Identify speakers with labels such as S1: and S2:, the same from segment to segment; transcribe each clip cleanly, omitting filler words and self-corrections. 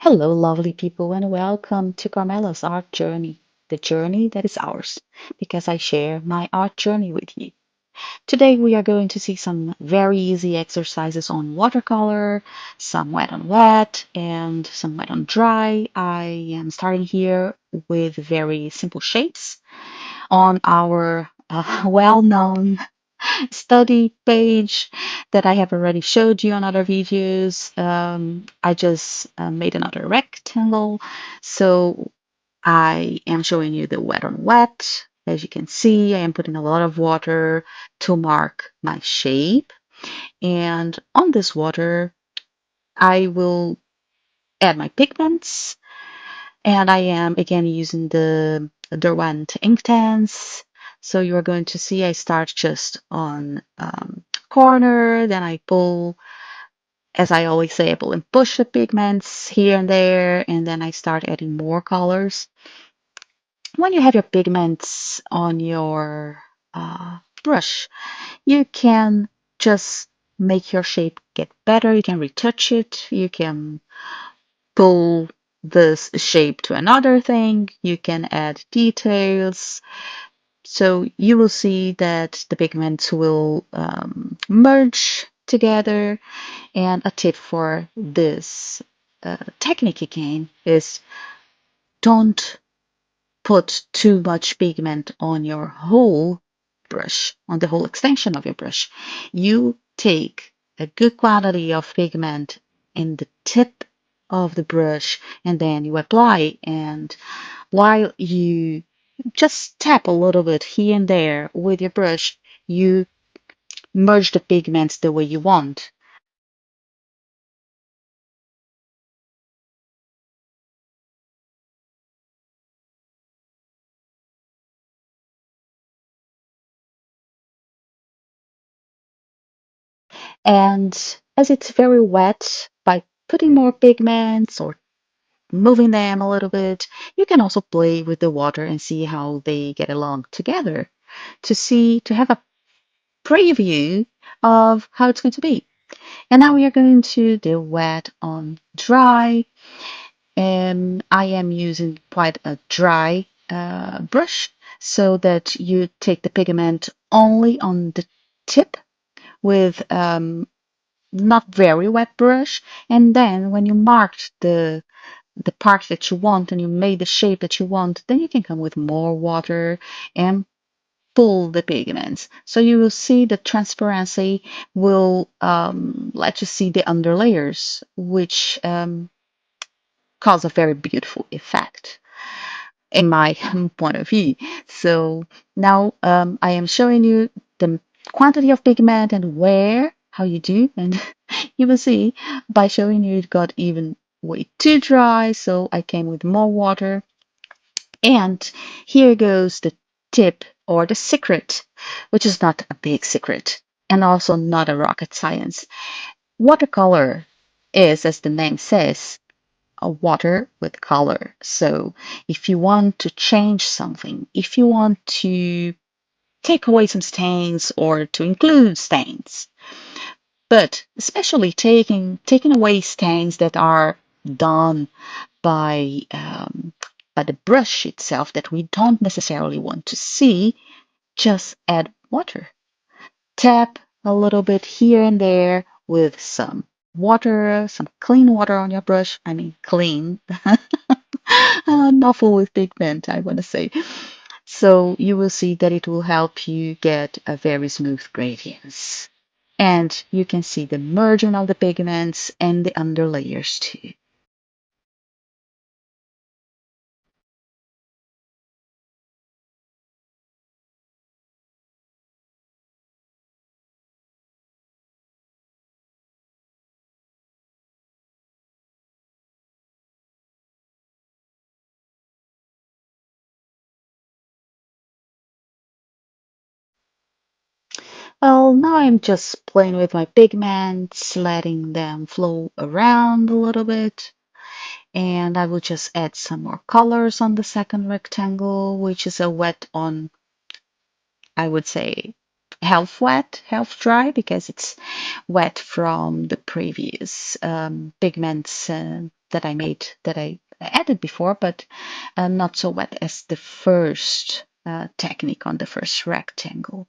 S1: Hello, lovely people, and welcome to Carmela's art journey, the journey that is ours, because I share my art journey with you. Today, we are going to see some very easy exercises on watercolor, some wet on wet, and some wet on dry. I am starting here with very simple shapes on our well-known study page that I have already showed you on other videos. I just made another rectangle. So I am showing you the wet on wet. As you can see, I am putting a lot of water to mark my shape. And on this water, I will add my pigments. And I am again using the Derwent Inktense. So you're going to see I start just on corner, then I pull, as I always say, I pull and push the pigments here and there, and then I start adding more colors. When you have your pigments on your brush, you can just make your shape get better. You can retouch it. You can pull this shape to another thing. You can add details. So you will see that the pigments will merge together. And a tip for this technique again is don't put too much pigment on your whole brush, on the whole extension of your brush. You take a good quantity of pigment in the tip of the brush and then you apply, and while you just tap a little bit here and there with your brush, you merge the pigments the way you want. And as it's very wet, by putting more pigments or moving them a little bit, you can also play with the water and see how they get along together to have a preview of how it's going to be. And now we are going to the wet on dry. And I am using quite a dry brush so that you take the pigment only on the tip with not very wet brush, and then when you marked the part that you want and you made the shape that you want, then you can come with more water and pull the pigments. So you will see the transparency will let you see the underlayers, which cause a very beautiful effect in my point of view. So now I am showing you the quantity of pigment and where, how you do, and you will see by showing you it got even way too dry, so I came with more water. And here goes the tip or the secret, which is not a big secret and also not a rocket science. Watercolor is, as the name says, a water with color. So if you want to change something, if you want to take away some stains or to include stains, but especially taking away stains that are done by the brush itself that we don't necessarily want to see, just add water. Tap a little bit here and there with some water, some clean water on your brush. I mean, clean, not full with pigment, I want to say. So you will see that it will help you get a very smooth gradients. And you can see the merging of the pigments and the underlayers too. Well, now I'm just playing with my pigments, letting them flow around a little bit. And I will just add some more colors on the second rectangle, which is a wet on, I would say, half wet, half dry, because it's wet from the previous pigments that I made, that I added before, but not so wet as the first technique on the first rectangle.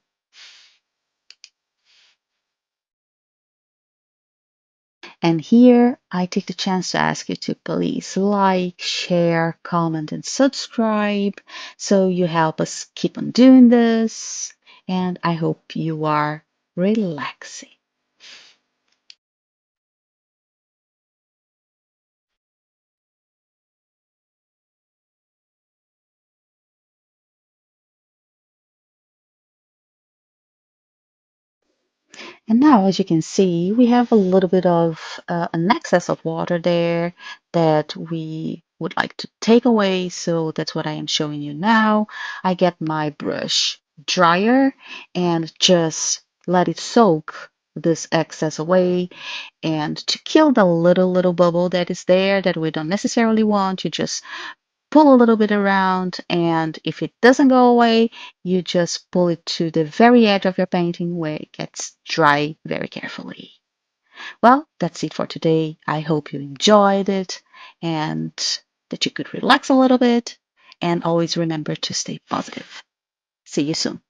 S1: And here I take the chance to ask you to please like, share, comment, and subscribe so you help us keep on doing this. And I hope you are relaxing. And now, as you can see, we have a little bit of an excess of water there that we would like to take away. So that's what I am showing you now. I get my brush dryer and just let it soak this excess away. And to kill the little bubble that is there that we don't necessarily want, you just pull a little bit around, and if it doesn't go away, you just pull it to the very edge of your painting where it gets dry very carefully. Well, that's it for today. I hope you enjoyed it and that you could relax a little bit, and always remember to stay positive. See you soon.